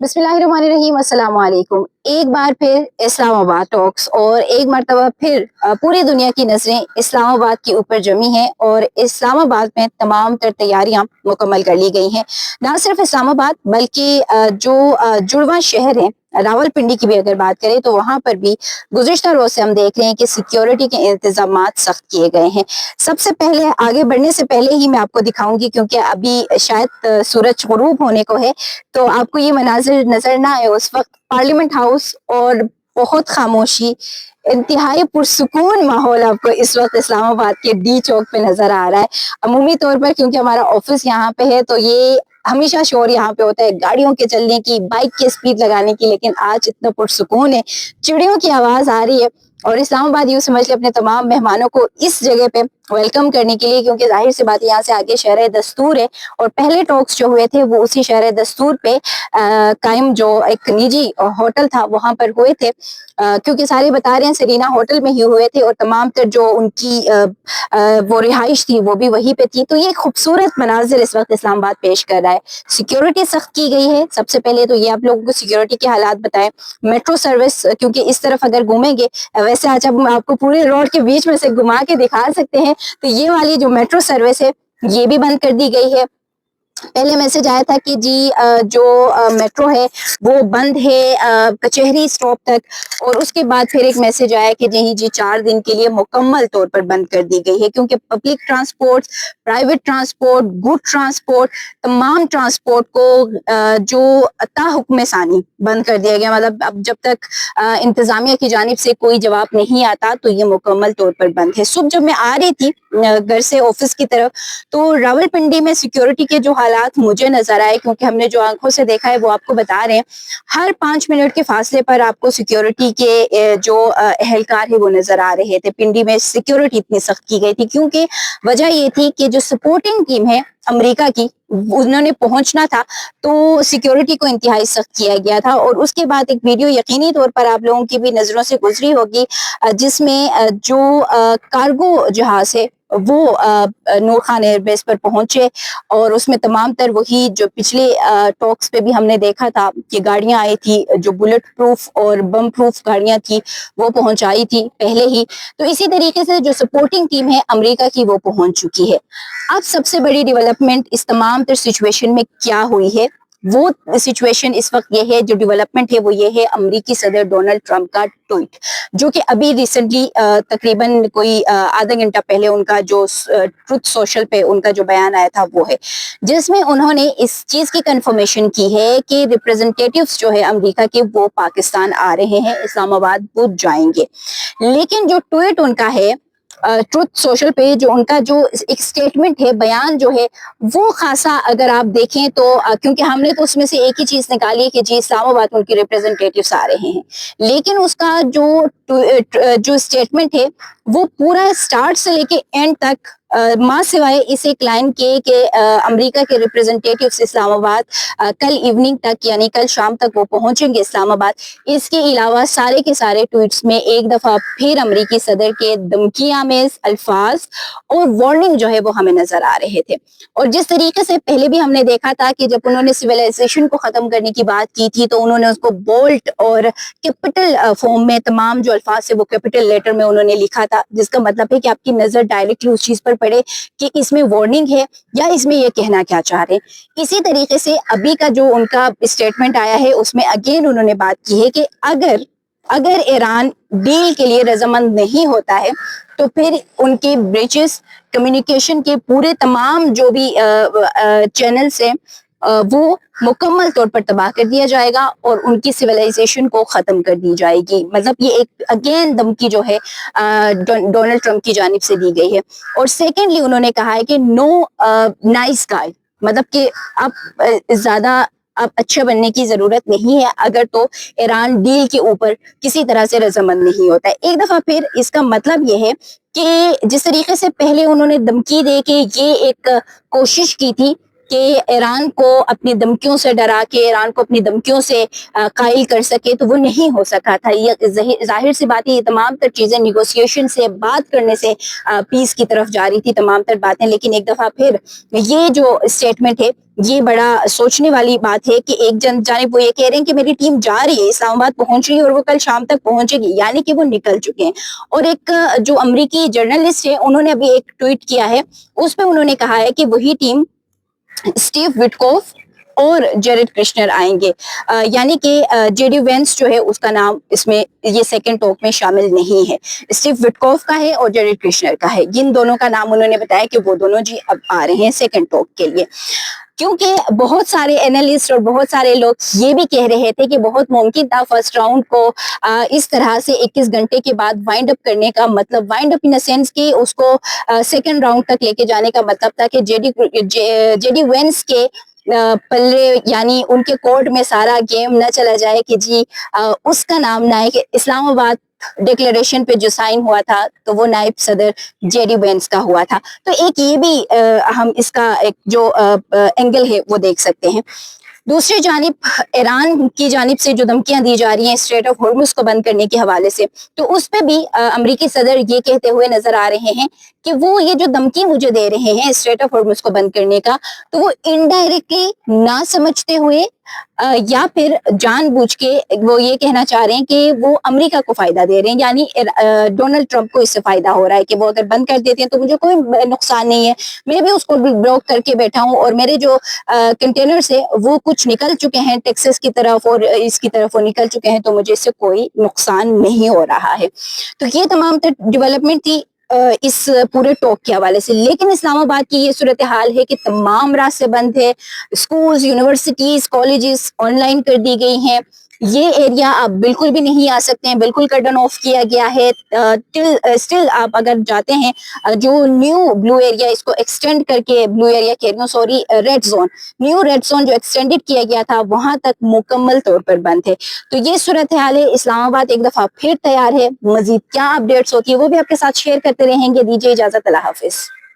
बिस्मिल्लाहिर्रहमानिर्रहीम, अस्सलाम वालेकुम। एक बार फिर इस्लामाबाद टॉक्स और एक मरतबा फिर पूरी दुनिया की नजरें इस्लामाबाद के ऊपर जमी हैं और इस्लामाबाद में तमाम तर तैयारियां मुकम्मल कर ली गई हैं। ना सिर्फ इस्लामाबाद बल्कि जो जुड़वा शहर है रावलपिंडी की भी अगर बात करें तो वहां पर भी गुज़िश्ता रोज से हम देख रहे हैं कि सिक्योरिटी के इंतजाम सख्त किए गए हैं। सबसे पहले आगे बढ़ने से पहले ही मैं आपको दिखाऊंगी, क्योंकि अभी शायद सूरज गुरूब होने को है, तो आपको ये मनाजिर नजर ना आए। उस वक्त पार्लियामेंट हाउस और बहुत खामोशी, इंतहाई पुरसुकून माहौल आपको इस वक्त इस्लामाबाद के डी चौक पे नजर आ रहा है। अमूमी तौर पर क्योंकि हमारा ऑफिस यहाँ पे है तो ये हमेशा शोर यहाँ पे होता है गाड़ियों के चलने की, बाइक की स्पीड लगाने की, लेकिन आज इतना पुरसुकून है, चिड़ियों की आवाज आ रही है। और इस्लामाबाद यूं समझ ले अपने तमाम मेहमानों को इस जगह पे वेलकम करने के लिए, क्योंकि जाहिर सी बात है यहाँ से आगे शहर दस्तूर है और पहले टॉक्स जो हुए थे वो उसी शहर दस्तूर पे कायम जो एक निजी होटल था वहां पर हुए थे। क्योंकि सारे बता रहे हैं सरीना होटल में ही हुए थे और तमाम तर जो उनकी वो रिहाइश थी वो भी वहीं पे थी। तो ये खूबसूरत मनाजिर इस वक्त इस्लामाबाद पेश कर रहा है। सिक्योरिटी सख्त की गई है। सबसे पहले तो ये आप लोगों को सिक्योरिटी के हालात बताएं। मेट्रो सर्विस, क्योंकि इस तरफ अगर घूमेंगे, वैसे आज हम आपको पूरे रोड के बीच में से घुमा के दिखा सकते हैं, तो ये वाली जो मेट्रो सर्विस है ये भी बंद कर दी गई है। पहले मैसेज आया था कि जी जो मेट्रो है वो बंद है कचहरी स्टॉप तक, और उसके बाद फिर एक मैसेज आया कि जी 4 दिन के लिए मुकम्मल तौर पर बंद कर दी गई है, क्योंकि public transport, private transport, good transport, तमाम ट्रांसपोर्ट को जो ताहुक्म सानी बंद कर दिया गया। मतलब अब जब तक इंतजामिया की जानिब से कोई जवाब नहीं आता तो ये मुकम्मल तौर पर बंद है। सुबह जब मैं आ रही थी घर से ऑफिस की तरफ, तो रावलपिंडी में सिक्योरिटी के जो हालात मुझे नजर आए, क्योंकि हमने जो आंखों से देखा है वो आपको बता रहे हैं, हर 5 मिनट के फासले पर आपको सिक्योरिटी के जो एहलकार है वो नजर आ रहे थे। पिंडी में सिक्योरिटी इतनी सख्त की गई थी क्योंकि वजह ये थी कि जो सपोर्टिंग टीम है अमेरिका की, उन्होंने पहुंचना था, तो सिक्योरिटी को इंतहाई सख्त किया गया था। और उसके बाद एक वीडियो यकीनी तौर पर आप लोगों की भी नजरों से गुजरी होगी, जिसमें जो कार्गो जहाज है वो नूर खान एयरबेस पर पहुंचे और उसमें तमाम तर वही जो पिछले टॉक्स पे भी हमने देखा था कि गाड़ियां आई थी, जो बुलेट प्रूफ और बम प्रूफ गाड़ियां थी वो पहुंचाई थी पहले ही। तो इसी तरीके से जो सपोर्टिंग टीम है अमेरिका की वो पहुंच चुकी है। अब सबसे बड़ी डेवलपमेंट इस तमाम तर सिचुएशन में क्या हुई है, वो सिचुएशन इस वक्त ये है, जो डेवलपमेंट है वो ये है अमेरिकी सदर डोनाल्ड ट्रंप का ट्वीट, जो कि अभी रिसेंटली तकरीबन कोई आधा घंटा पहले उनका जो ट्रुथ सोशल पे उनका जो बयान आया था वो है, जिसमें उन्होंने इस चीज की कंफर्मेशन की है कि रिप्रेजेंटेटिव्स जो है अमेरिका के वो पाकिस्तान आ रहे हैं, इस्लामाबाद वो जाएंगे। लेकिन जो ट्वीट उनका है ट्रुथ सोशल पे, जो उनका जो एक स्टेटमेंट है, बयान जो है वो खासा अगर आप देखें तो क्योंकि हमने तो उसमें से एक ही चीज निकाली है कि जी इस्लामाबाद में उनके रिप्रेजेंटेटिव्स आ रहे हैं, लेकिन उसका जो स्टेटमेंट है वो पूरा स्टार्ट से लेके एंड तक मां सिवाय इस एक लाइन के अमेरिका के रिप्रेजेंटेटिव्स इस्लामाबाद कल इवनिंग तक यानी कल शाम तक वो पहुंचेंगे इस्लामाबाद। इसके अलावा सारे के सारे ट्वीट्स में एक दफा फिर अमेरिकी सदर के धमकियामेज अल्फाज और वार्निंग जो है वो हमें नजर आ रहे थे। और जिस तरीके से पहले भी हमने देखा था कि जब उन्होंने सिविलाइजेशन को खत्म करने की बात की थी तो उन्होंने उसको बोल्ड और कैपिटल फॉर्म में, तमाम जो अल्फाज है वो कैपिटल लेटर में उन्होंने लिखा था, जिसका मतलब है कि आपकी नजर डायरेक्टली उस चीज पर पड़े कि इसमें वार्निंग है या इसमें ये कहना क्या चाह रहे हैं। इसी तरीके से अभी का जो उनका स्टेटमेंट आया है उसमें अगेन उन्होंने बात की है कि अगर ईरान डील के लिए रजामंद नहीं होता है तो फिर उनके ब्रिजेस, कम्युनिकेशन के पूरे तमाम जो भी चैनल्स हैं वो मुकम्मल तौर पर तबाह कर दिया जाएगा और उनकी सिविलाइजेशन को खत्म कर दी जाएगी। मतलब ये एक अगेन धमकी जो है डोनाल्ड ट्रंप की जानिब से दी गई है। और सेकेंडली उन्होंने कहा है कि नो नाइस गाय, मतलब कि आप ज्यादा अब अच्छा बनने की जरूरत नहीं है अगर तो ईरान डील के ऊपर किसी तरह से रजामंद नहीं होता है। एक दफा फिर इसका मतलब यह है कि जिस तरीके से पहले उन्होंने धमकी दे के ये एक कोशिश की थी کہ ایران کو اپنی دھمکیوں سے ڈرا کے ایران کو اپنی دھمکیوں سے قائل کر سکے تو وہ نہیں ہو سکا تھا. یہ ظاہر سی بات ہے یہ تمام تر چیزیں نیگوسیشن سے بات کرنے سے پیس کی طرف جا رہی تھی تمام تر باتیں. لیکن ایک دفعہ پھر یہ جو اسٹیٹمنٹ ہے یہ بڑا سوچنے والی بات ہے کہ ایک جانب وہ یہ کہہ رہے ہیں کہ میری ٹیم جا رہی ہے اسلام آباد پہنچ رہی ہے اور وہ کل شام تک پہنچے گی, یعنی کہ وہ نکل چکے ہیں. اور ایک جو امریکی جرنلسٹ ہے انہوں نے ابھی ایک ٹویٹ کیا ہے, اس پہ انہوں نے کہا ہے کہ وہی ٹیم اسٹیو وٹکوف اور جیریڈ کرشنر آئیں گے, یعنی کہ جے ڈی وینس جو ہے اس کا نام اس میں یہ سیکنڈ ٹاک میں شامل نہیں ہے. اسٹیو وٹکوف کا ہے اور جیریڈ کرشنر کا ہے, جن دونوں کا نام انہوں نے بتایا کہ وہ دونوں جی اب آ رہے ہیں سیکنڈ ٹاک کے لیے. کیونکہ بہت سارے اینالسٹ اور بہت سارے لوگ یہ بھی کہہ رہے تھے کہ بہت ممکن تھا فرسٹ راؤنڈ کو اس طرح سے 21 گھنٹے کے بعد وائنڈ اپ کرنے کا, مطلب وائنڈ اپ ان سینس کہ اس کو سیکنڈ راؤنڈ تک لے کے جانے کا مطلب تھا کہ جے ڈی وینس کے پلے یعنی ان کے کورٹ میں سارا گیم نہ چلا جائے کہ جی اس کا نام نہ ہے کہ اسلام آباد ڈکلیریشن پہ جو سائن ہوا تھا تو وہ نائب صدر جے ڈی وینس کا ہوا تھا. تو ایک یہ بھی ہم اس کا ایک جو اینگل ہے وہ دیکھ سکتے ہیں. دوسری جانب ایران کی جانب سے جو دھمکیاں دی جا رہی ہیں اسٹریٹ آف ہارمز کو بند کرنے کے حوالے سے, تو اس پہ بھی امریکی صدر یہ کہتے ہوئے نظر آ رہے ہیں کہ وہ یہ جو دھمکی مجھے دے رہے ہیں اسٹریٹ آف ہارمز کو بند کرنے کا, تو وہ انڈائریکٹلی نہ سمجھتے ہوئے یا پھر جان بوجھ کے وہ یہ کہنا چاہ رہے ہیں کہ وہ امریکہ کو فائدہ دے رہے ہیں, یعنی ڈونلڈ ٹرمپ کو اس سے فائدہ ہو رہا ہے کہ وہ اگر بند کر دیتے ہیں تو مجھے کوئی نقصان نہیں ہے, میں بھی اس کو بلاک کر کے بیٹھا ہوں اور میرے جو کنٹینرز ہے وہ کچھ نکل چکے ہیں ٹیکسس کی طرف اور اس کی طرف وہ نکل چکے ہیں, تو مجھے اس سے کوئی نقصان نہیں ہو رہا ہے. تو یہ تمام ڈیولپمنٹ تھی اس پورے ٹاک کے حوالے سے. لیکن اسلام آباد کی یہ صورتحال ہے کہ تمام راستے بند ہے, schools, universities, colleges on line کر دی گئی ہیں. یہ ایریا آپ بالکل بھی نہیں آ سکتے ہیں, بالکل کرڈن آف کیا گیا ہے. اسٹل آپ اگر جاتے ہیں جو نیو بلو ایریا, اس کو ایکسٹینڈ کر کے بلو ایریا کہہ رہی ہوں sorry, red zone, new red zone جو ایکسٹینڈڈ کیا گیا تھا وہاں تک مکمل طور پر بند ہے. تو یہ صورتحال ہے. اسلام آباد ایک دفعہ پھر تیار ہے, مزید کیا اپڈیٹس ہوتی ہے وہ بھی آپ کے ساتھ شیئر کرتے رہیں گے. دیجیے اجازت, اللہ حافظ.